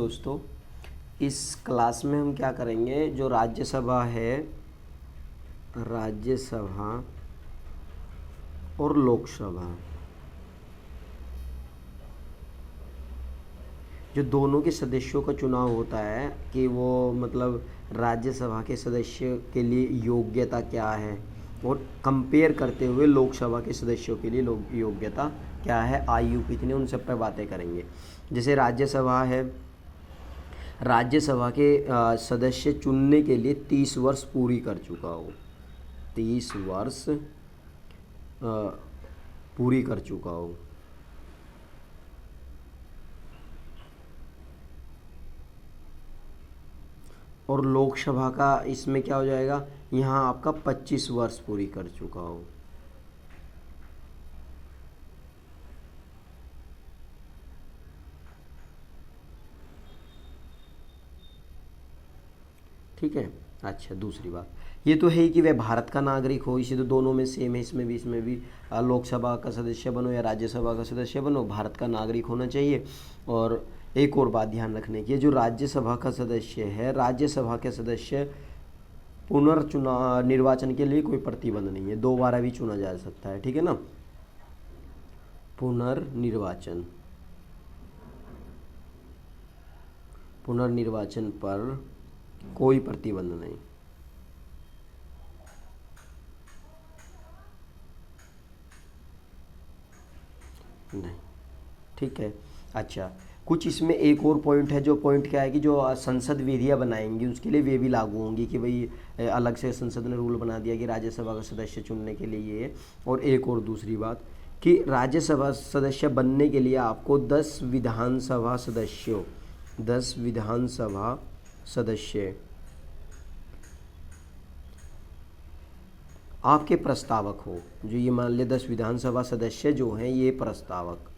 दोस्तों, इस क्लास में हम क्या करेंगे, जो राज्यसभा है, राज्यसभा और लोकसभा, जो दोनों के सदस्यों का चुनाव होता है कि वो मतलब राज्यसभा के सदस्य के लिए योग्यता क्या है, और कंपेयर करते हुए लोकसभा के सदस्यों के लिए योग्यता क्या है, आयु कितनी, उन सब पर बातें करेंगे। जैसे राज्यसभा है, राज्यसभा के सदस्य चुनने के लिए 30 वर्ष पूरी कर चुका हो, 30 वर्ष पूरी कर चुका हो। और लोकसभा का इसमें क्या हो जाएगा, यहाँ आपका 25 वर्ष पूरी कर चुका हो। ठीक है। अच्छा, दूसरी बात ये तो है कि वह भारत का नागरिक हो, इसे तो दोनों में सेम है, इसमें भी लोकसभा का सदस्य बनो या राज्यसभा का सदस्य बनो, भारत का नागरिक होना चाहिए। और एक और बात ध्यान रखने की, जो राज्यसभा का सदस्य है, राज्यसभा के सदस्य पुनर्चुनाव निर्वाचन के लिए कोई प्रतिबंध नहीं है, दोबारा भी चुना जा सकता है, ठीक है ना। पुनर्निर्वाचन पर कोई प्रतिबंध नहीं। ठीक है। अच्छा, कुछ इसमें एक और पॉइंट है, जो पॉइंट क्या है कि जो संसद विधियाँ बनाएंगी उसके लिए वे भी लागू होंगी, कि भाई अलग से संसद ने रूल बना दिया कि राज्यसभा का सदस्य चुनने के लिए ये। और एक और दूसरी बात कि राज्यसभा सदस्य बनने के लिए आपको 10 विधानसभा सदस्य आपके प्रस्तावक हो। जो ये मान ले 10 विधानसभा सदस्य जो हैं ये प्रस्तावक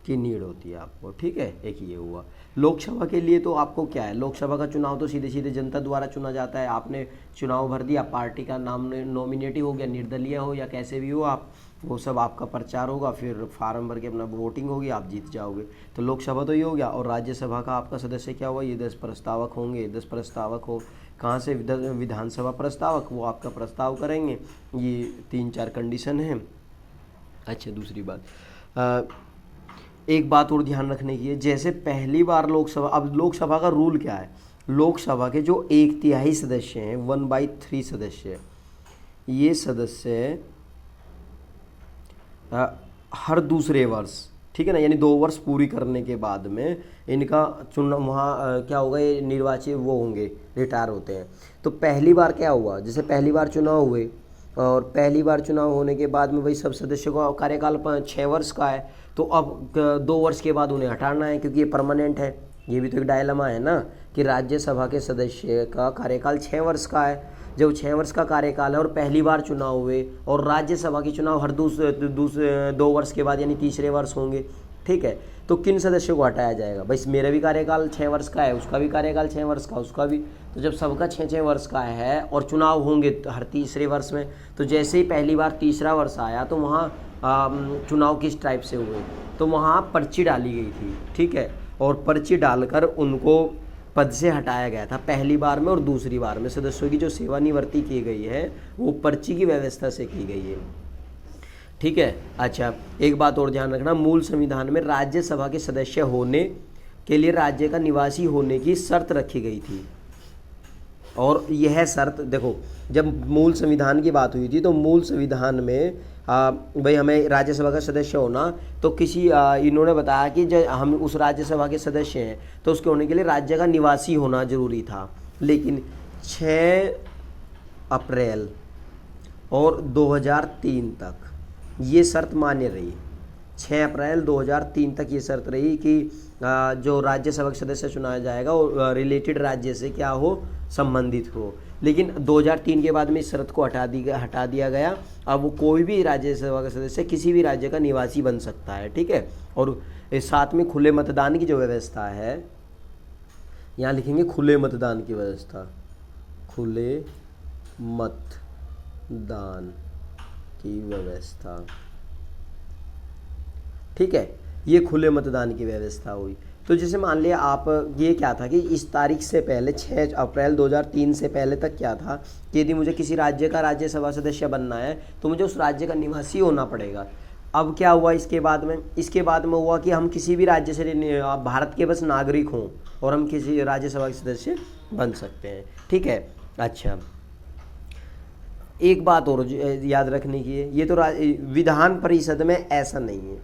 की नीड होती है आपको, ठीक है। एक ये हुआ। लोकसभा के लिए तो आपको क्या है, लोकसभा का चुनाव तो सीधे सीधे जनता द्वारा चुना जाता है। आपने चुनाव भर दिया, पार्टी का नाम नॉमिनेट ही हो गया, निर्दलीय हो या कैसे भी हो आप, वो सब आपका प्रचार होगा, फिर फार्म भर के अपना वोटिंग होगी, आप जीत जाओगे। तो लोकसभा तो ये हो गया। और राज्यसभा का आपका सदस्य क्या हुआ, ये 10 प्रस्तावक होंगे। 10 प्रस्तावक हो कहाँ से, विधानसभा प्रस्तावक, वो आपका प्रस्ताव करेंगे। ये 3-4 कंडीशन है। अच्छा, दूसरी बात, एक बात और ध्यान रखने की है, जैसे पहली बार लोकसभा, अब लोकसभा का रूल क्या है, लोकसभा के जो 1/3 सदस्य हैं, 1/3 सदस्य, ये सदस्य हर दूसरे वर्ष, ठीक है ना, यानी 2 वर्ष पूरी करने के बाद में इनका चुनाव वहाँ क्या होगा, ये निर्वाचित वो होंगे, रिटायर होते हैं। तो पहली बार क्या हुआ, जैसे पहली बार चुनाव हुए, और पहली बार चुनाव होने के बाद में वही सब सदस्यों का कार्यकाल 6 वर्ष का है, तो अब 2 वर्ष के बाद उन्हें हटाना है, क्योंकि ये परमानेंट है। ये भी तो एक डायलेमा है ना, कि राज्यसभा के सदस्य का कार्यकाल 6 वर्ष का है। जब 6 वर्ष का कार्यकाल है और पहली बार चुनाव हुए, और राज्यसभा के चुनाव हर दूसरे 2 वर्ष के बाद यानी तीसरे वर्ष होंगे, ठीक है। तो किन सदस्यों को हटाया जाएगा, भाई मेरा भी कार्यकाल 6 वर्ष का है, उसका भी कार्यकाल 6 वर्ष का, उसका भी। तो जब सबका 6-6 वर्ष का है और चुनाव होंगे हर तीसरे वर्ष में, तो जैसे ही पहली बार तीसरा वर्ष आया तो वहाँ चुनाव किस टाइप से हुए, तो वहाँ पर्ची डाली गई थी, ठीक है। और पर्ची डालकर उनको पद से हटाया गया था पहली बार में, और दूसरी बार में सदस्यों की जो सेवानिवृत्ति की गई है वो पर्ची की व्यवस्था से की गई है, ठीक है। अच्छा, एक बात और ध्यान रखना, मूल संविधान में राज्यसभा के सदस्य होने के लिए राज्य का निवासी होने की शर्त रखी गई थी। और यह शर्त देखो, जब मूल संविधान की बात हुई थी तो मूल संविधान में भाई हमें राज्यसभा का सदस्य होना, तो किसी इन्होंने बताया कि जब हम उस राज्यसभा के सदस्य हैं तो उसके होने के लिए राज्य का निवासी होना जरूरी था। लेकिन 6 अप्रैल और 2003 तक ये शर्त मान्य रही। 6 अप्रैल 2003 तक ये शर्त रही कि जो राज्यसभा का सदस्य चुनाया जाएगा वो रिलेटेड राज्य से क्या हो, संबंधित हो। लेकिन 2003 के बाद में इस शर्त को हटा दिया गया। अब वो कोई भी राज्यसभा का सदस्य किसी भी राज्य का निवासी बन सकता है, ठीक है। और साथ में खुले मतदान की जो व्यवस्था है, यहाँ लिखेंगे खुले मतदान की व्यवस्था, खुले मतदान की व्यवस्था, ठीक है। ये खुले मतदान की व्यवस्था हुई। तो जैसे मान लिया आप, ये क्या था कि इस तारीख से पहले 6 अप्रैल 2003 से पहले तक क्या था कि यदि मुझे किसी राज्य का राज्यसभा सदस्य बनना है तो मुझे उस राज्य का निवासी होना पड़ेगा। अब क्या हुआ इसके बाद में, इसके बाद में हुआ कि हम किसी भी राज्य से, आप भारत के बस नागरिक हों और हम किसी राज्यसभा के सदस्य बन सकते हैं। ठीक है। अच्छा, एक बात और याद रखने की है, ये तो विधान परिषद में ऐसा नहीं है,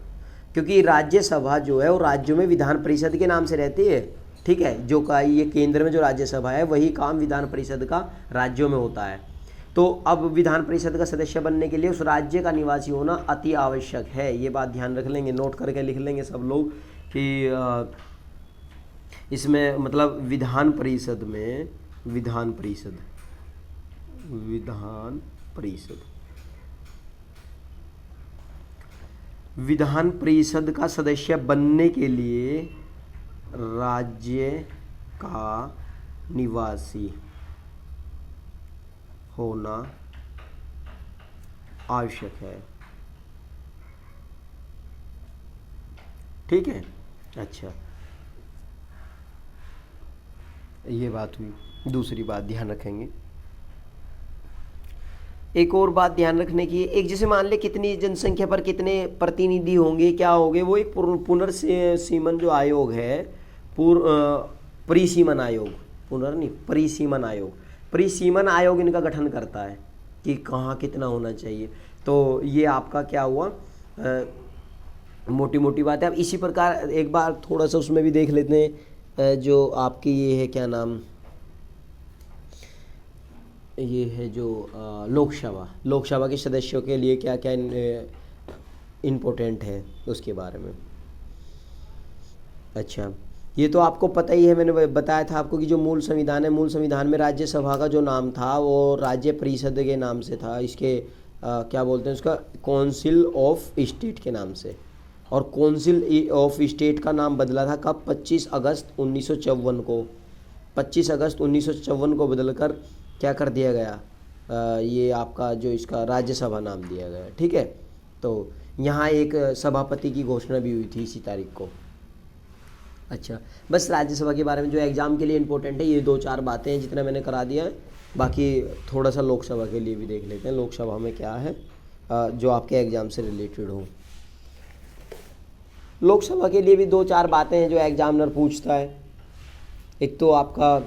क्योंकि राज्यसभा जो है वो राज्यों में विधान परिषद के नाम से रहती है। ठीक है, जो का ये केंद्र में जो राज्यसभा है वही काम विधान परिषद का राज्यों में होता है। तो अब विधान परिषद का सदस्य बनने के लिए उस राज्य का निवासी होना अति आवश्यक है। ये बात ध्यान रख लेंगे, नोट करके लिख लेंगे सब लोग कि इसमें मतलब विधान परिषद में, विधान परिषद विधान परिषद का सदस्य बनने के लिए राज्य का निवासी होना आवश्यक है। ठीक है। अच्छा, ये बात हुई। दूसरी बात ध्यान रखेंगे, एक और बात ध्यान रखने की, एक जैसे मान ले कितनी जनसंख्या पर कितने प्रतिनिधि होंगे, क्या होंगे, वो एक पुनर्सीमन जो आयोग है, परिसीमन आयोग, परिसीमन आयोग, परिसीमन आयोग इनका गठन करता है कि कहाँ कितना होना चाहिए। तो ये आपका क्या हुआ, मोटी मोटी बात है। अब इसी प्रकार एक बार थोड़ा सा उसमें भी देख लेते हैं, जो आपकी ये है क्या नाम, ये है जो लोकसभा के सदस्यों के लिए क्या क्या इम्पोर्टेंट है उसके बारे में। अच्छा, ये तो आपको पता ही है, मैंने बताया था आपको कि जो मूल संविधान है, मूल संविधान में राज्यसभा का जो नाम था वो राज्य परिषद के नाम से था। इसके क्या बोलते हैं उसका, काउंसिल ऑफ स्टेट के नाम से। और काउंसिल ऑफ स्टेट का नाम बदला था कब, 25 अगस्त 1954 को। 25 अगस्त 1954 को बदलकर क्या कर दिया गया, ये आपका जो इसका राज्यसभा नाम दिया गया। ठीक है। तो यहाँ एक सभापति की घोषणा भी हुई थी इसी तारीख को। अच्छा, बस राज्यसभा के बारे में जो एग्ज़ाम के लिए इम्पोर्टेंट है ये 2-4 बातें हैं जितना मैंने करा दिया है। बाकी थोड़ा सा लोकसभा के लिए भी देख लेते हैं, लोकसभा में क्या है जो आपके एग्ज़ाम से रिलेटेड हो। लोकसभा के लिए भी 2-4 बातें हैं जो एग्जामिनर पूछता है। एक तो आपका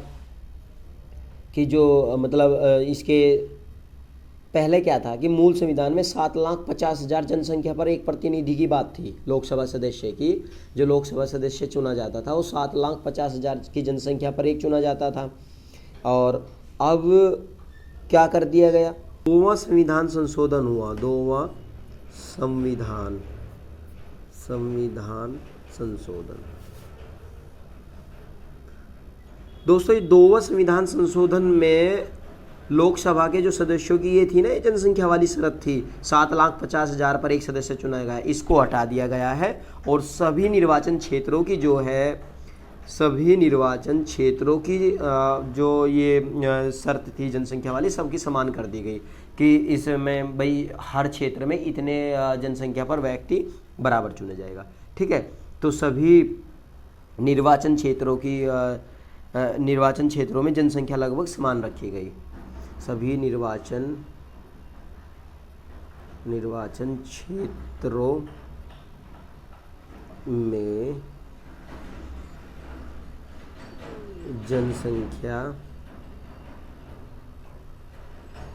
कि जो मतलब इसके पहले क्या था कि मूल संविधान में 7,50,000 जनसंख्या पर एक प्रतिनिधि की बात थी लोकसभा सदस्य की। जो लोकसभा सदस्य चुना जाता था वो 7,50,000 की जनसंख्या पर एक चुना जाता था। और अब क्या कर दिया गया, 2वां संविधान संशोधन हुआ, 2वां संविधान संशोधन। दोस्तों ये 2वां संविधान संशोधन में लोकसभा के जो सदस्यों की ये थी ना, ये जनसंख्या वाली शर्त थी, 7,50,000 पर एक सदस्य चुना गया, इसको हटा दिया गया है। और सभी निर्वाचन क्षेत्रों की जो है, सभी निर्वाचन क्षेत्रों की जो ये शर्त थी जनसंख्या वाली, सबकी समान कर दी गई कि इसमें भाई हर क्षेत्र में इतने जनसंख्या पर व्यक्ति बराबर चुना जाएगा। ठीक है। तो सभी निर्वाचन क्षेत्रों में जनसंख्या लगभग समान रखी गई। सभी निर्वाचन क्षेत्रों में जनसंख्या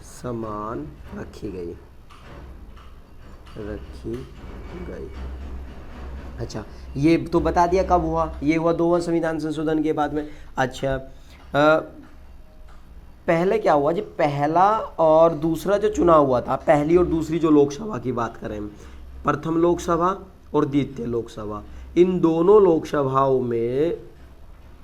समान रखी गई। अच्छा, ये तो बता दिया कब हुआ, ये हुआ 2वां संविधान संशोधन के बाद में। अच्छा, पहले क्या हुआ जी, पहला और दूसरा जो चुनाव हुआ था, पहली और दूसरी जो लोकसभा की बात करें, प्रथम लोकसभा और द्वितीय लोकसभा, इन दोनों लोकसभाओं में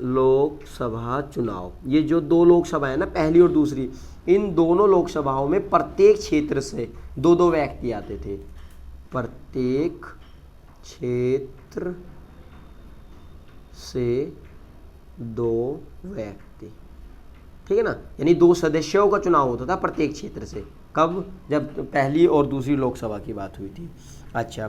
लोकसभा चुनाव, ये जो 2 लोकसभा है ना, पहली और दूसरी, इन दोनों लोकसभाओं में प्रत्येक क्षेत्र से 2-2 व्यक्ति आते थे। प्रत्येक क्षेत्र से 2 व्यक्ति, ठीक है ना, यानी 2 सदस्यों का चुनाव होता था प्रत्येक क्षेत्र से। कब, जब पहली और दूसरी लोकसभा की बात हुई थी। अच्छा,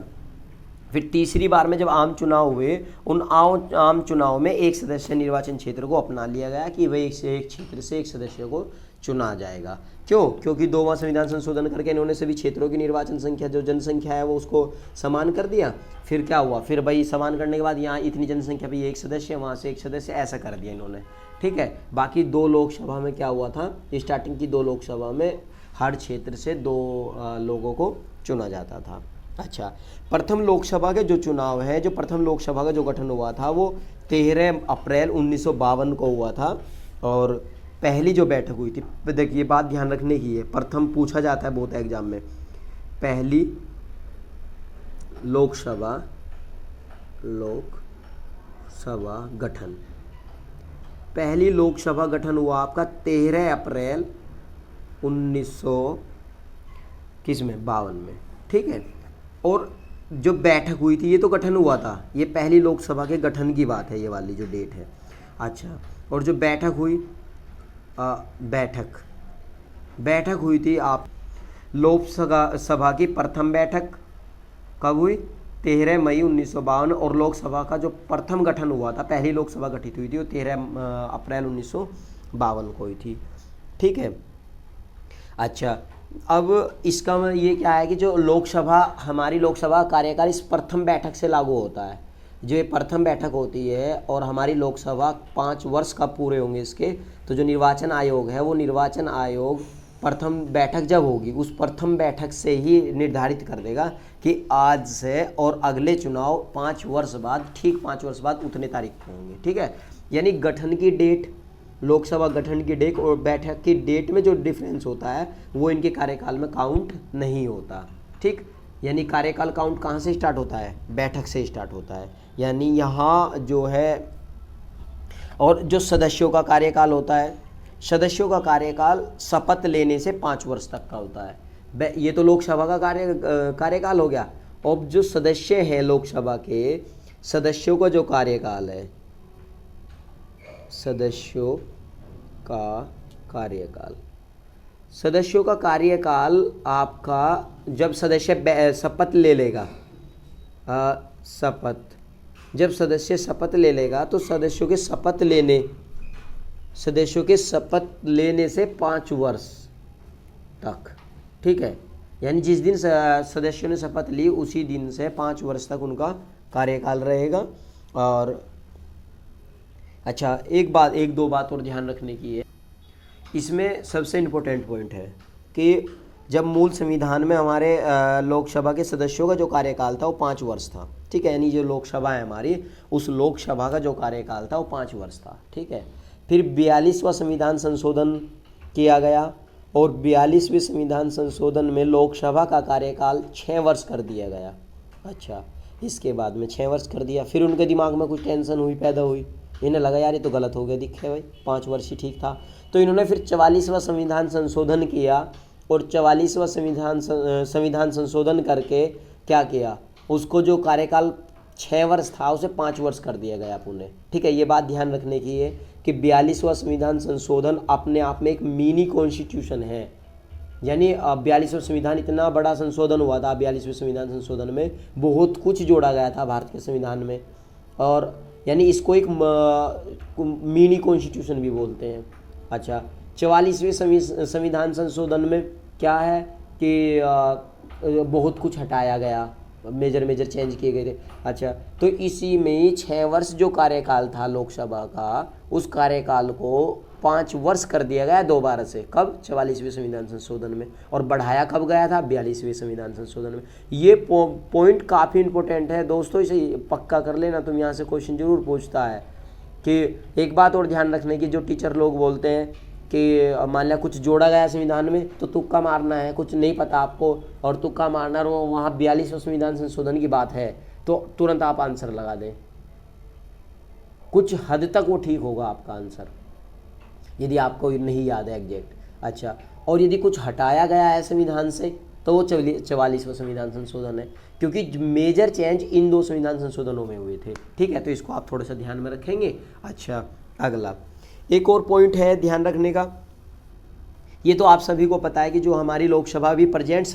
फिर तीसरी बार में जब आम चुनाव हुए, उन आम चुनाव में एक सदस्य निर्वाचन क्षेत्र को अपना लिया गया कि वही एक क्षेत्र से एक सदस्य को चुना जाएगा। क्यों? क्योंकि 2वां संविधान संशोधन करके इन्होंने सभी क्षेत्रों की निर्वाचन संख्या जो जनसंख्या है वो उसको समान कर दिया। फिर क्या हुआ, फिर भाई समान करने के बाद यहाँ इतनी जनसंख्या पे एक सदस्य, वहाँ से एक सदस्य, ऐसा कर दिया इन्होंने। ठीक है, बाकी 2 लोकसभा में क्या हुआ था, स्टार्टिंग की 2 लोकसभा में हर क्षेत्र से 2 लोगों को चुना जाता था। अच्छा, प्रथम लोकसभा के जो चुनाव है, जो प्रथम लोकसभा का जो गठन हुआ था वो 13 अप्रैल 1952 को हुआ था। और पहली जो बैठक हुई थी, देखिए बात ध्यान रखने की है, प्रथम पूछा जाता है बहुत एग्जाम में, पहली लोकसभा गठन, पहली लोकसभा गठन हुआ आपका 13 अप्रैल 1952 में। ठीक है, और जो बैठक हुई थी ये तो गठन हुआ था, ये पहली लोकसभा के गठन की बात है, ये वाली जो डेट है। अच्छा, और जो बैठक हुई, बैठक हुई थी आप लोकसभा की प्रथम बैठक कब हुई, 13 मई 1952। और लोकसभा का जो प्रथम गठन हुआ था, पहली लोकसभा गठित हुई थी वो 13 अप्रैल 1952 को हुई थी। ठीक है, अच्छा, अब इसका ये क्या है कि जो लोकसभा, हमारी लोकसभा कार्यकाल इस प्रथम बैठक से लागू होता है। जो ये प्रथम बैठक होती है और हमारी लोकसभा 5 वर्ष कब पूरे होंगे इसके, तो जो निर्वाचन आयोग है वो निर्वाचन आयोग प्रथम बैठक जब होगी उस प्रथम बैठक से ही निर्धारित कर देगा कि आज से और अगले चुनाव 5 वर्ष बाद, ठीक 5 वर्ष बाद उतने तारीख को होंगे। ठीक है, यानी गठन की डेट, लोकसभा गठन की डेट और बैठक की डेट में जो डिफरेंस होता है वो इनके कार्यकाल में काउंट नहीं होता। ठीक, यानी कार्यकाल काउंट कहाँ से स्टार्ट होता है, बैठक से स्टार्ट होता है। यानी यहाँ जो है, और जो सदस्यों का कार्यकाल होता है, सदस्यों का कार्यकाल शपथ लेने से 5 वर्ष तक का होता है। ये तो लोकसभा का कार्यकाल हो गया। अब जो सदस्य हैं लोकसभा के, सदस्यों का जो कार्यकाल है, सदस्यों का कार्यकाल आपका, जब सदस्य शपथ ले लेगा, जब सदस्य शपथ ले लेगा तो सदस्यों के शपथ लेने से 5 वर्ष तक। ठीक है, यानी जिस दिन सदस्यों ने शपथ ली उसी दिन से 5 वर्ष तक उनका कार्यकाल रहेगा। और अच्छा, एक दो बात और ध्यान रखने की है, इसमें सबसे इम्पोर्टेंट पॉइंट है कि जब मूल संविधान में हमारे लोकसभा के सदस्यों का जो कार्यकाल था वो 5 वर्ष था। ठीक है, यानी जो लोकसभा है हमारी, उस लोकसभा का जो कार्यकाल था वो 5 वर्ष था। ठीक है, फिर 42वां संविधान संशोधन किया गया और 42वें संविधान संशोधन में लोकसभा का कार्यकाल 6 वर्ष कर दिया गया। अच्छा, इसके बाद में 6 वर्ष कर दिया, फिर उनके दिमाग में कुछ टेंशन पैदा हुई, इन्हें लगा यार ये तो गलत हो गया, दिखे भाई 5 वर्ष ही ठीक था। तो इन्होंने फिर 44वां संविधान संशोधन किया और 44वां संविधान संशोधन करके क्या किया, उसको जो कार्यकाल 6 वर्ष था उसे 5 वर्ष कर दिया गया पुणे। ठीक है, ये बात ध्यान रखने की है कि 42वां संविधान संशोधन अपने आप में एक मिनी कॉन्स्टिट्यूशन है। यानी 42वां संविधान इतना बड़ा संशोधन हुआ था, 42वें संविधान संशोधन में बहुत कुछ जोड़ा गया था भारत के संविधान में, और यानी इसको एक मिनी कॉन्स्टिट्यूशन भी बोलते हैं। अच्छा, 44वें संविधान संशोधन में क्या है कि बहुत कुछ हटाया गया, मेजर चेंज किए गए थे। अच्छा, तो इसी में 6 वर्ष जो कार्यकाल था लोकसभा का, उस कार्यकाल को 5 वर्ष कर दिया गया दोबारा से। कब? 44वें संविधान संशोधन में। और बढ़ाया कब गया था? 42वें संविधान संशोधन में। ये पॉइंट काफ़ी इंपॉर्टेंट है दोस्तों, इसे पक्का कर लेना, तुम यहाँ से क्वेश्चन जरूर पूछता है। कि एक बात और ध्यान रखने की, जो टीचर लोग बोलते हैं कि मान लिया कुछ जोड़ा गया संविधान में तो तुक्का मारना है, कुछ नहीं पता आपको और तुक्का मारना, और वहाँ 42वें संविधान संशोधन की बात है तो तुरंत आप आंसर लगा दें। कुछ हद तक वो ठीक होगा आपका आंसर, यदि आपको नहीं याद है एग्जैक्ट। अच्छा, और यदि कुछ हटाया गया है संविधान से तो वो 44वां संविधान संशोधन है, क्योंकि मेजर चेंज इन 2 संविधान संशोधनों में हुए थे। ठीक है, तो इसको आप थोड़ा सा ध्यान में रखेंगे। अच्छा, अगला एक और पॉइंट है ध्यान रखने का, ये तो आप सभी को पता है कि जो हमारी लोकसभा भी प्रेजेंट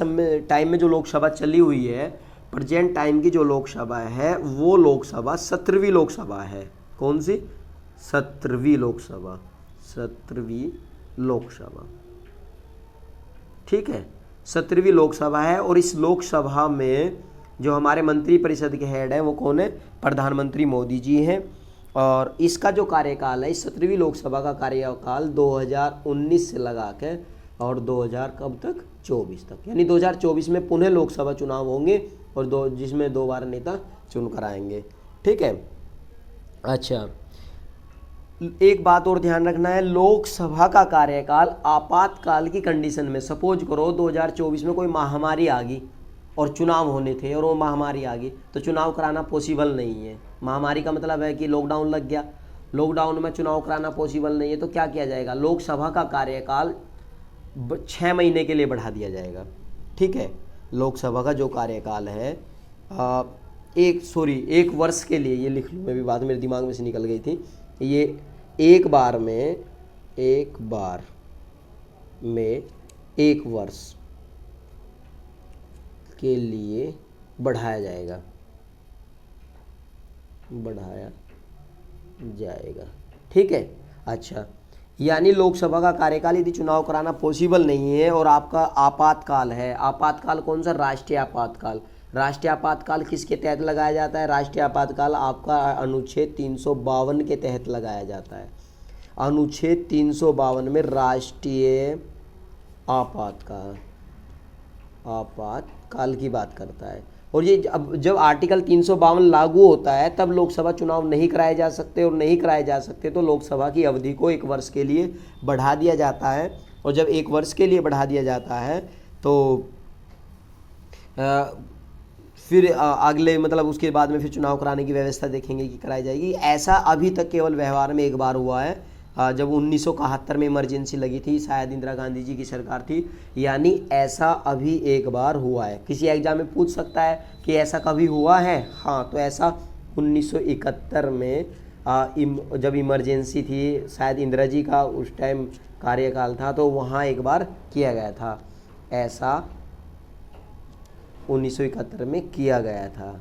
टाइम में जो लोकसभा चली हुई है प्रेजेंट टाइम की जो लोकसभा है वो लोकसभा 17वीं लोकसभा है। कौन सी? 17वीं लोकसभा, 17वीं लोकसभा, ठीक है, 17वीं लोकसभा है। और इस लोकसभा में जो हमारे मंत्रिपरिषद के हेड हैं वो कौन है? प्रधानमंत्री मोदी जी हैं। और इसका जो कार्यकाल है, इस 17वीं लोकसभा का कार्यकाल 2019 से लगा के और 2000 कब तक? 24 तक, यानी 2024 में पुनः लोकसभा चुनाव होंगे और जिसमें 2 बार नेता चुन कर आएंगे, ठीक है। अच्छा, एक बात और ध्यान रखना है, लोकसभा का कार्यकाल आपातकाल की कंडीशन में, सपोज करो 2024 में कोई महामारी आ गई और चुनाव होने थे और वो महामारी आ गई, तो चुनाव कराना पॉसिबल नहीं है। महामारी का मतलब है कि लॉकडाउन लग गया, लॉकडाउन में चुनाव कराना पॉसिबल नहीं है, तो क्या किया जाएगा? लोकसभा का कार्यकाल 6 महीने के लिए बढ़ा दिया जाएगा, ठीक है। लोकसभा का जो कार्यकाल है एक वर्ष के लिए, ये लिख लूँ मैं भी, बात मेरे दिमाग में से निकल गई थी, ये एक बार में 1 वर्ष के लिए बढ़ाया जाएगा, ठीक है। अच्छा, यानी लोकसभा का कार्यकाल यदि चुनाव कराना पॉसिबल नहीं है और आपका आपातकाल है, आपातकाल कौन सा? राष्ट्रीय आपातकाल। राष्ट्रीय आपातकाल किसके तहत लगाया जाता है? राष्ट्रीय आपातकाल आपका अनुच्छेद 352 के तहत लगाया जाता है। अनुच्छेद 352 में राष्ट्रीय आपातकाल की बात करता है। और ये जब आर्टिकल 352 लागू होता है तब लोकसभा चुनाव नहीं कराए जा सकते, और नहीं कराए जा सकते तो लोकसभा की अवधि को 1 वर्ष के लिए बढ़ा दिया जाता है। और जब 1 वर्ष के लिए बढ़ा दिया जाता है तो फिर अगले मतलब उसके बाद में फिर चुनाव कराने की व्यवस्था देखेंगे कि कराई जाएगी। ऐसा अभी तक केवल व्यवहार में 1 बार हुआ है, जब 1971 में इमरजेंसी लगी थी, शायद इंदिरा गांधी जी की सरकार थी, यानी ऐसा अभी 1 बार हुआ है। किसी एग्जाम में पूछ सकता है कि ऐसा कभी हुआ है? हाँ, तो ऐसा 1971 में जब इमरजेंसी थी, शायद इंदिरा जी का उस टाइम कार्यकाल था, तो वहाँ 1 बार किया गया था। ऐसा 1971 में किया गया था,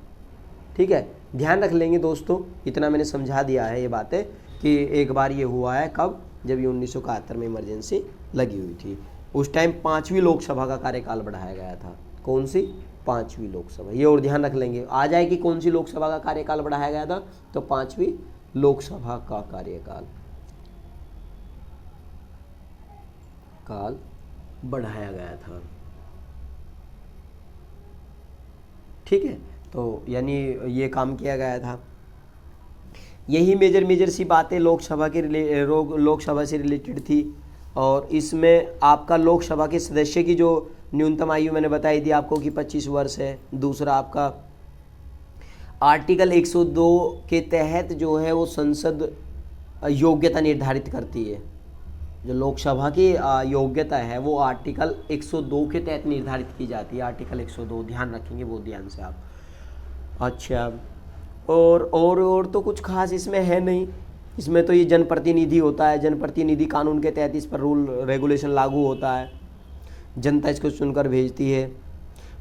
ठीक है। ध्यान रख लेंगे दोस्तों, इतना मैंने समझा दिया है ये बातें कि 1 बार ये हुआ है, कब? जब ये 1971 में इमरजेंसी लगी हुई थी। उस टाइम 5वीं लोकसभा का कार्यकाल बढ़ाया गया था। कौन सी? 5वीं लोकसभा। ये और ध्यान रख लेंगे, आ जाए कि कौन सी लोकसभा का कार्यकाल बढ़ाया गया था, तो 5वीं लोकसभा का कार्यकाल बढ़ाया गया था, ठीक है। तो यानी ये काम किया गया था। यही मेजर सी बातें लोकसभा से रिलेटेड थी। और इसमें आपका लोकसभा के सदस्य की जो न्यूनतम आयु मैंने बताई थी आपको कि 25 वर्ष है। दूसरा आपका आर्टिकल 102 के तहत जो है वो संसद योग्यता निर्धारित करती है। जो लोकसभा की योग्यता है वो आर्टिकल 102 के तहत निर्धारित की जाती है। आर्टिकल 102 ध्यान रखेंगे, वो ध्यान से आप। अच्छा, और तो कुछ खास इसमें है नहीं। इसमें तो ये जनप्रतिनिधि होता है, जनप्रतिनिधि कानून के तहत इस पर रूल रेगुलेशन लागू होता है, जनता इसको चुनकर भेजती है।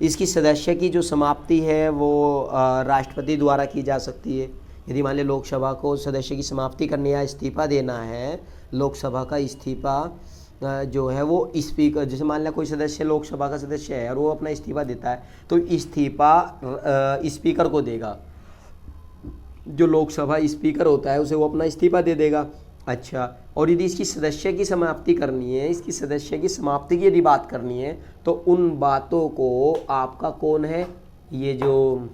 इसकी सदस्य की जो समाप्ति है वो राष्ट्रपति द्वारा की जा सकती है। यदि मान लिया लोकसभा को सदस्य की समाप्ति करनी या इस्तीफा देना है, लोकसभा का इस्तीफा जो है वो स्पीकर, जैसे मान लिया कोई सदस्य लोकसभा का सदस्य है और वो अपना इस्तीफा देता है तो इस्तीफा स्पीकर को देगा। जो लोकसभा स्पीकर होता है उसे वो अपना इस्तीफा दे देगा। अच्छा, और यदि इसकी सदस्य की समाप्ति करनी है, इसकी सदस्य की समाप्ति की यदि बात करनी है तो उन बातों को आपका कौन है, ये जो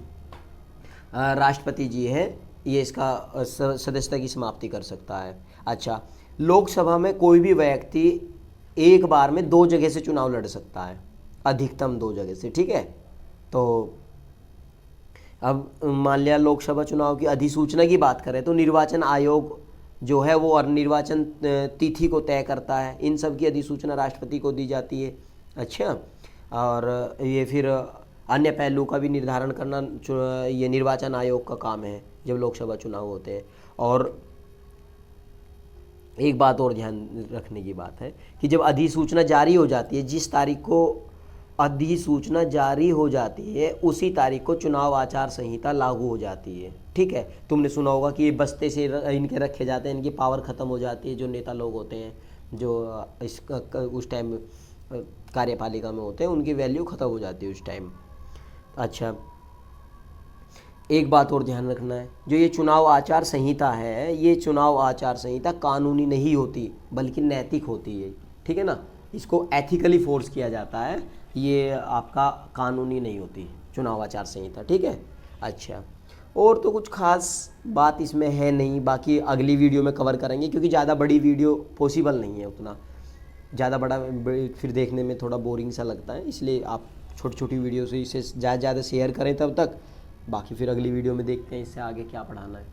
राष्ट्रपति जी है, ये इसका सदस्यता की समाप्ति कर सकता है। अच्छा, लोकसभा में कोई भी व्यक्ति एक बार में 2 जगह से चुनाव लड़ सकता है, अधिकतम 2 जगह से, ठीक है। तो अब मान लिया लोकसभा चुनाव की अधिसूचना की बात करें तो निर्वाचन आयोग जो है वो निर्वाचन तिथि को तय करता है। इन सब की अधिसूचना राष्ट्रपति को दी जाती है। अच्छा, और ये फिर अन्य पहलू का भी निर्धारण करना ये निर्वाचन आयोग का काम है जब लोकसभा चुनाव होते हैं। और एक बात और ध्यान रखने की बात है कि जब अधिसूचना जारी हो जाती है, जिस तारीख को अधिसूचना जारी हो जाती है उसी तारीख को चुनाव आचार संहिता लागू हो जाती है। ठीक है, तुमने सुना होगा कि ये बस्ते से इनके रखे जाते हैं, इनकी पावर ख़त्म हो जाती है। जो नेता लोग होते हैं जो उस टाइम कार्यपालिका में होते हैं, उनकी वैल्यू ख़त्म हो जाती है उस टाइम। अच्छा, एक बात और ध्यान रखना है, जो ये चुनाव आचार संहिता है, ये चुनाव आचार संहिता कानूनी नहीं होती बल्कि नैतिक होती है। ठीक है ना, इसको एथिकली फोर्स किया जाता है, ये आपका कानूनी नहीं होती चुनाव आचार संहिता। ठीक है। अच्छा, और तो कुछ खास बात इसमें है नहीं, बाकी अगली वीडियो में कवर करेंगे, क्योंकि ज़्यादा बड़ी वीडियो पॉसिबल नहीं है, उतना ज़्यादा बड़ा फिर देखने में थोड़ा बोरिंग सा लगता है, इसलिए आप छोटी छोटी वीडियो से इसे ज़्यादा से ज़्यादा शेयर करें तब तक। बाकी फिर अगली वीडियो में देखते हैं इससे आगे क्या पढ़ाना है।